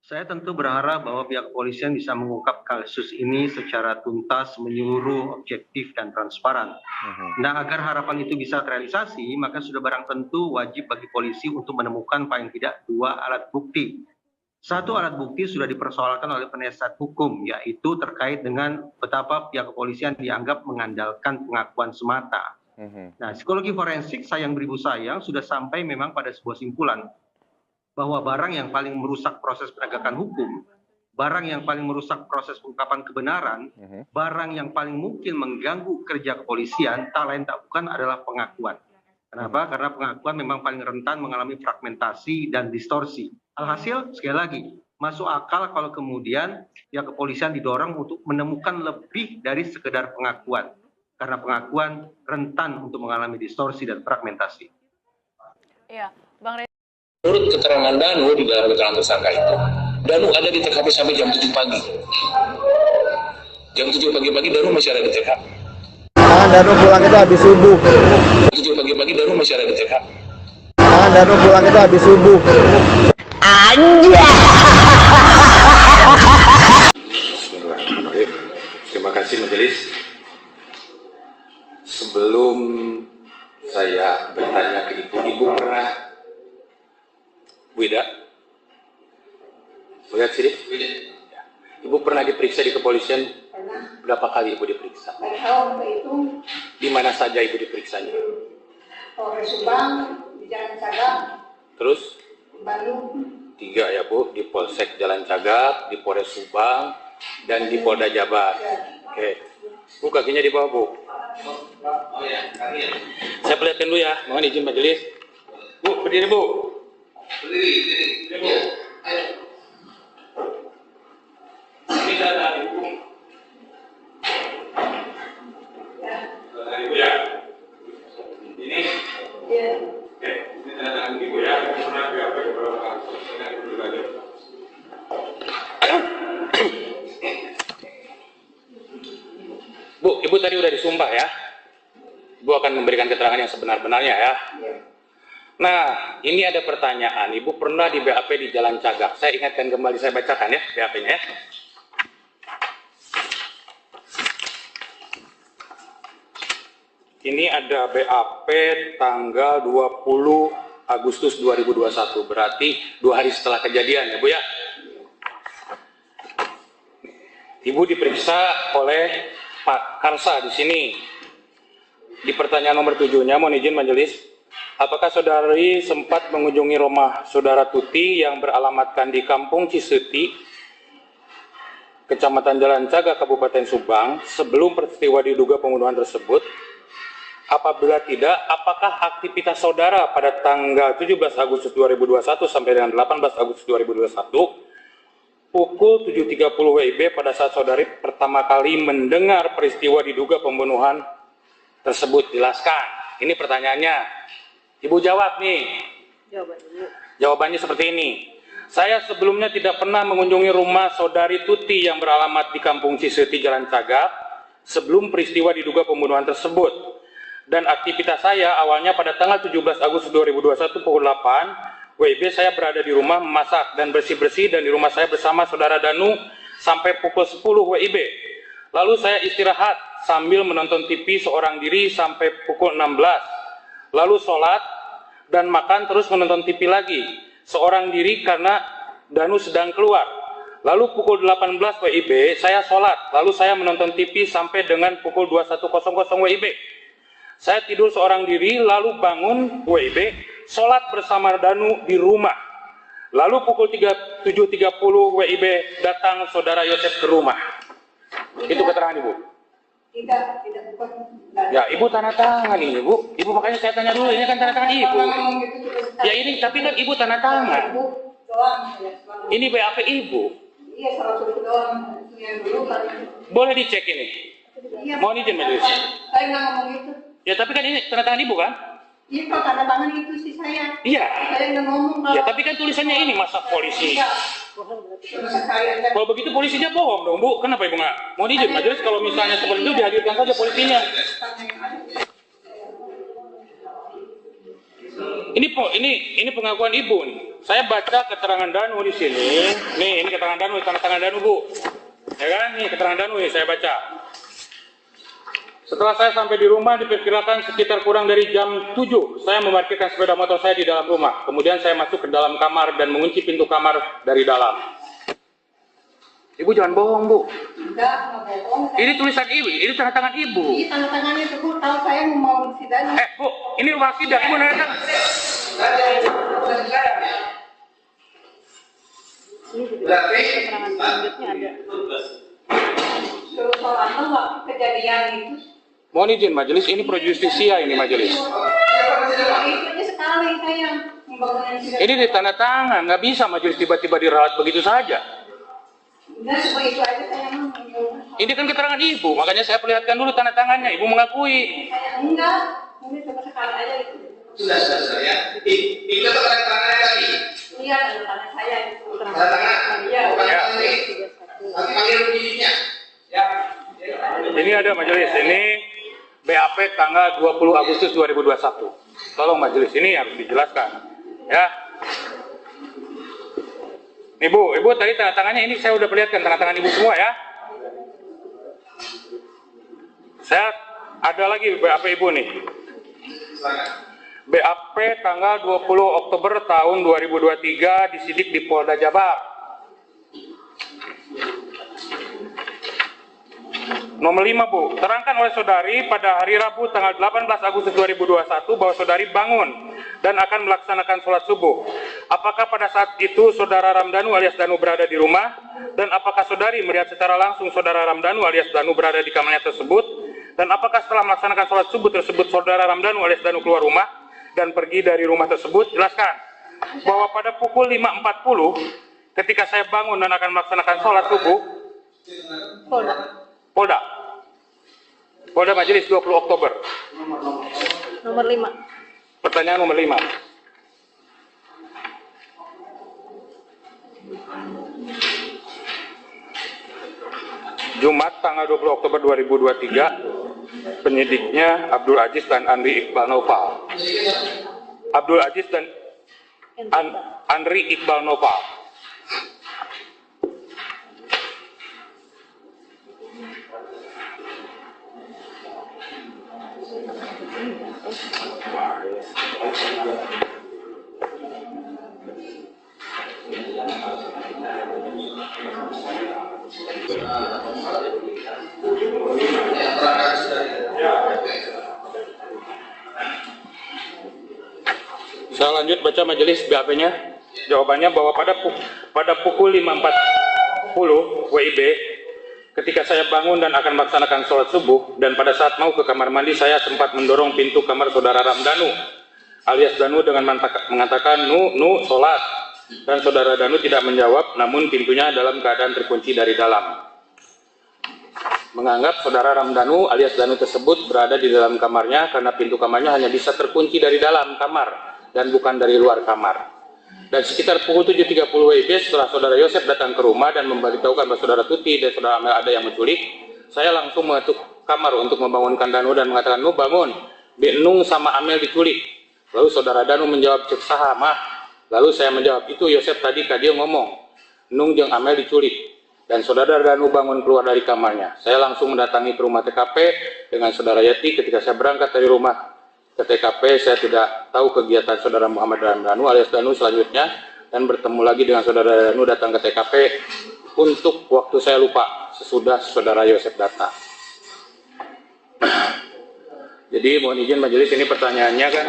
Saya tentu berharap bahwa pihak kepolisian bisa mengungkap kasus ini secara tuntas, menyeluruh, objektif, dan transparan. Nah, agar harapan itu bisa terrealisasi, maka sudah barang tentu wajib bagi polisi untuk menemukan paling tidak 2 alat bukti. Satu alat bukti sudah dipersoalkan oleh penasihat hukum, yaitu terkait dengan betapa pihak kepolisian dianggap mengandalkan pengakuan semata. Nah, psikologi forensik sayang beribu sayang sudah sampai memang pada sebuah simpulan bahwa barang yang paling merusak proses penegakan hukum, barang yang paling merusak proses pengungkapan kebenaran, barang yang paling mungkin mengganggu kerja kepolisian, tak lain tak bukan adalah pengakuan. Kenapa? Karena pengakuan memang paling rentan mengalami fragmentasi dan distorsi. Alhasil, sekali lagi, masuk akal kalau kemudian pihak kepolisian didorong untuk menemukan lebih dari sekedar pengakuan. Karena pengakuan rentan untuk mengalami distorsi dan fragmentasi. Iya, Bang Reza. Menurut keterangan Danu di dalam keterangan tersangka itu, Danu ada di TKP sampai jam 7 pagi. Jam 7 pagi-pagi Danu masih ada di TKP. Danu pulang itu habis subuh. 7 pagi-pagi Danu masih ada di TKP. Danu pulang itu habis subuh. Bismillahirrahmanirrahim. Terima kasih majelis. Sebelum saya bertanya ke ibu pernah Wida? Lihat sini. Ya. Ibu pernah diperiksa di kepolisian? Pernah. Berapa kali ibu diperiksa? Pada itu. Di mana saja ibu diperiksanya? Polres Subang, di Jalan Cagak. Terus? Di Bandung. 3 ya Bu, di Polsek Jalan Cagak, di Polres Subang, dan di Polda Jabar. Oke. Bu, kakinya di bawah Bu. Oh ya, kami ya. Saya perlihatkan dulu ya, mohon izin majelis. Bu, berdiri Bu. Berdiri. Ayo. Ini data ibu. Data ibu ya. Ini. Iya. Oke, ini data ibu ya. Pernah BAP beberapa kali. Bu, ibu tadi udah disumpah ya. Ibu akan memberikan keterangan yang sebenar-benarnya ya. Nah, ini ada pertanyaan. Ibu pernah di BAP di Jalan Cagak. Saya ingatkan kembali, saya bacakan ya BAP-nya ya. Ini ada BAP tanggal 20 Agustus 2021. Berarti 2 hari setelah kejadian ya Bu ya. Ibu diperiksa oleh Pak Karsa di sini. Di pertanyaan nomor 7-nya, mohon izin majelis. Apakah saudari sempat mengunjungi rumah saudara Tuti yang beralamatkan di Kampung Ciseti, Kecamatan Jalan Cagak, Kabupaten Subang, sebelum peristiwa diduga pembunuhan tersebut? Apabila tidak, apakah aktivitas saudara pada tanggal 17 Agustus 2021 sampai dengan 18 Agustus 2021 pukul 7.30 WIB pada saat saudari pertama kali mendengar peristiwa diduga pembunuhan tersebut? Jelaskan. Ini pertanyaannya. Ibu jawab nih. Jawabannya seperti ini. Saya sebelumnya tidak pernah mengunjungi rumah saudari Tuti yang beralamat di Kampung Ciseti, Jalan Cagak sebelum peristiwa diduga pembunuhan tersebut. Dan aktivitas saya awalnya pada tanggal 17 Agustus 2021 pukul 8 WIB saya berada di rumah memasak dan bersih-bersih dan di rumah saya bersama saudara Danu sampai pukul 10 WIB. Lalu saya istirahat sambil menonton TV seorang diri sampai pukul 16. Lalu sholat dan makan terus menonton TV lagi seorang diri karena Danu sedang keluar. Lalu pukul 18 WIB saya sholat, lalu saya menonton TV sampai dengan pukul 21.00 WIB. Saya tidur seorang diri, lalu bangun WIB, sholat bersama Danu di rumah. Lalu pukul 7.30 WIB datang saudara Yosef ke rumah. Itu keterangan Ibu. Tidak bukan. Ya, Ibu tanda tangan ini, Bu. Ibu makanya saya tanya dulu, ini kan tanda tangan Ibu. Ya ini, tapi kan Ibu tanda tangan. Ini BAP Ibu. Iya, salah satu doang. Yang dulu kan. Boleh dicek ini. Iya. Mohon izin majelis. Saya nggak ngomong itu. Ya, tapi kan ini tanda tangan Ibu kan? Iya, kalau tanda tangan itu sih saya. Iya. Saya nggak ngomong. Ya, tapi kan tulisannya ini masa polisi. Iya. Kalau begitu polisinya bohong dong, Bu. Kenapa Ibu nggak? Mohon izin majelis, kalau misalnya seperti itu dihadirkan saja polisinya. Ini pengakuan Ibu nih. Saya baca keterangan Danu di sini. Nih, ini keterangan Danu, tanda tangan Danu, Bu. Ya kan? Nih keterangan Danu nih saya baca. Setelah saya sampai di rumah diperkirakan sekitar kurang dari jam 7, saya memarkirkan sepeda motor saya di dalam rumah. Kemudian saya masuk ke dalam kamar dan mengunci pintu kamar dari dalam. Ibu jangan bohong, Bu. Enggak bohong. Ini tulisan Ibu, ini tanda tangan Ibu. Iya, tanda tangannya itu, Bu. Tahu saya mau sidang. Bu, ini rumah sidang, Ibu nanya tangan. Ini juga keterangan selanjutnya ada. Suruh sholat waktu kejadian itu. Mohon izin majelis, ini pro justisia ini majelis. Itu sekali saya membangun sidang. Ini ditanda tangan, nggak bisa majelis tiba-tiba diralat begitu saja. Enggak, cuma itu aja saya mau. Ini kan keterangan Ibu, makanya saya perlihatkan dulu tanda tangannya. Ibu mengakui. Saya enggak, mungkin cuma sekali aja itu. Sudah ya. Itu tanda tangannya tadi. Iya, tanda tangan saya itu. Tanda tangan. Iya. Bukan Ya. tanda ini. Nanti panggil penyitiknya. Ya. Ini ada majelis, ini BAP tanggal 20 Agustus 2021. Tolong majelis, ini harus dijelaskan. Ya. Nih Bu, Ibu tadi tanda tangannya ini saya udah perlihatkan tanda tangan Ibu semua ya. Saya ada lagi BAP Ibu nih. BAP tanggal 20 Oktober tahun 2023 disidik di Polda Jabar. Nomor 5 Bu, terangkan oleh saudari pada hari Rabu tanggal 18 Agustus 2021 bahwa saudari bangun dan akan melaksanakan sholat subuh. Apakah pada saat itu saudara Ramdhanu alias Danu berada di rumah? Dan apakah saudari melihat secara langsung saudara Ramdhanu alias Danu berada di kamarnya tersebut? Dan apakah setelah melaksanakan sholat subuh tersebut saudara Ramdhanu alias Danu keluar rumah dan pergi dari rumah tersebut? Jelaskan bahwa pada pukul 5.40 ketika saya bangun dan akan melaksanakan sholat subuh, Polda Majelis 20 Oktober. Nomor 5. Pertanyaan nomor 5. Jumat tanggal 20 Oktober 2023, penyidiknya Abdul Aziz dan Andri Iqbal Noval. Abdul Aziz dan Andri Iqbal Noval. Saya lanjut baca majelis BAP-nya. Jawabannya bahwa pada pukul 5.40 WIB ketika saya bangun dan akan melaksanakan sholat subuh dan pada saat mau ke kamar mandi saya sempat mendorong pintu kamar saudara Ramdhanu alias Danu dengan mengatakan nu sholat, dan saudara Danu tidak menjawab namun pintunya dalam keadaan terkunci dari dalam. Menganggap saudara Ramdhanu alias Danu tersebut berada di dalam kamarnya karena pintu kamarnya hanya bisa terkunci dari dalam kamar dan bukan dari luar kamar. Dan sekitar pukul 7.30 WIB setelah saudara Yosef datang ke rumah dan memberitahukan bahwa saudara Tuti dan saudara Amel ada yang menculik, saya langsung mengetuk kamar untuk membangunkan Danu dan mengatakan, "Nu bangun, Nung sama Amel diculik." Lalu saudara Danu menjawab, "Cek saha mah." Lalu saya menjawab, "Itu Yosef tadi dia ngomong, Nung jeung Amel diculik." Dan saudara Danu bangun keluar dari kamarnya. Saya langsung mendatangi ke rumah TKP dengan saudara Yati. Ketika saya berangkat dari rumah ke TKP, saya tidak tahu kegiatan saudara Muhammad Ramdhanu alias Danu selanjutnya, dan bertemu lagi dengan saudara Danu datang ke TKP untuk waktu saya lupa sesudah saudara Yosef datang. Jadi mohon izin majelis, ini pertanyaannya kan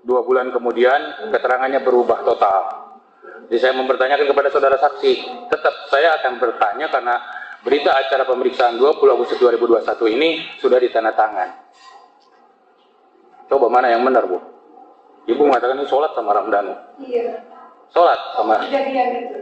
2 bulan kemudian keterangannya berubah total. Jadi saya mempertanyakan kepada saudara saksi, tetap saya akan bertanya karena berita acara pemeriksaan 20 Agustus 2021 ini sudah ditandatangan. Coba mana yang benar, Bu? Ibu mengatakan ini sholat sama Ramdhanu. Iya. Sholat sama? Kejadian itu.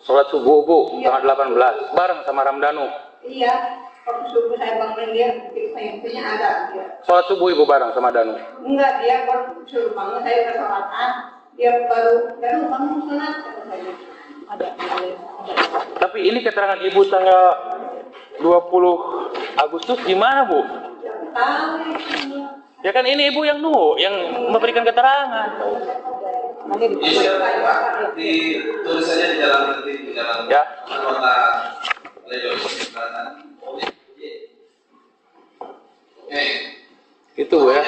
Sholat subuh, Bu, Iya. tanggal 18, bareng sama Ramdhanu. Iya. Waktu subuh saya bangun dia, pintunya ada. Dia. Sholat subuh Ibu bareng sama Danu? Enggak, dia baru suruh bangun, saya udah sholatan. Dia baru bangun sholat. Ada. Tapi ini keterangan Ibu tanggal 20 Agustus gimana, Bu? Tahu. Ya kan ini Ibu yang memberikan keterangan. Nanti ditulis saja di dalam Ya. anggota Oke. Gitu ya.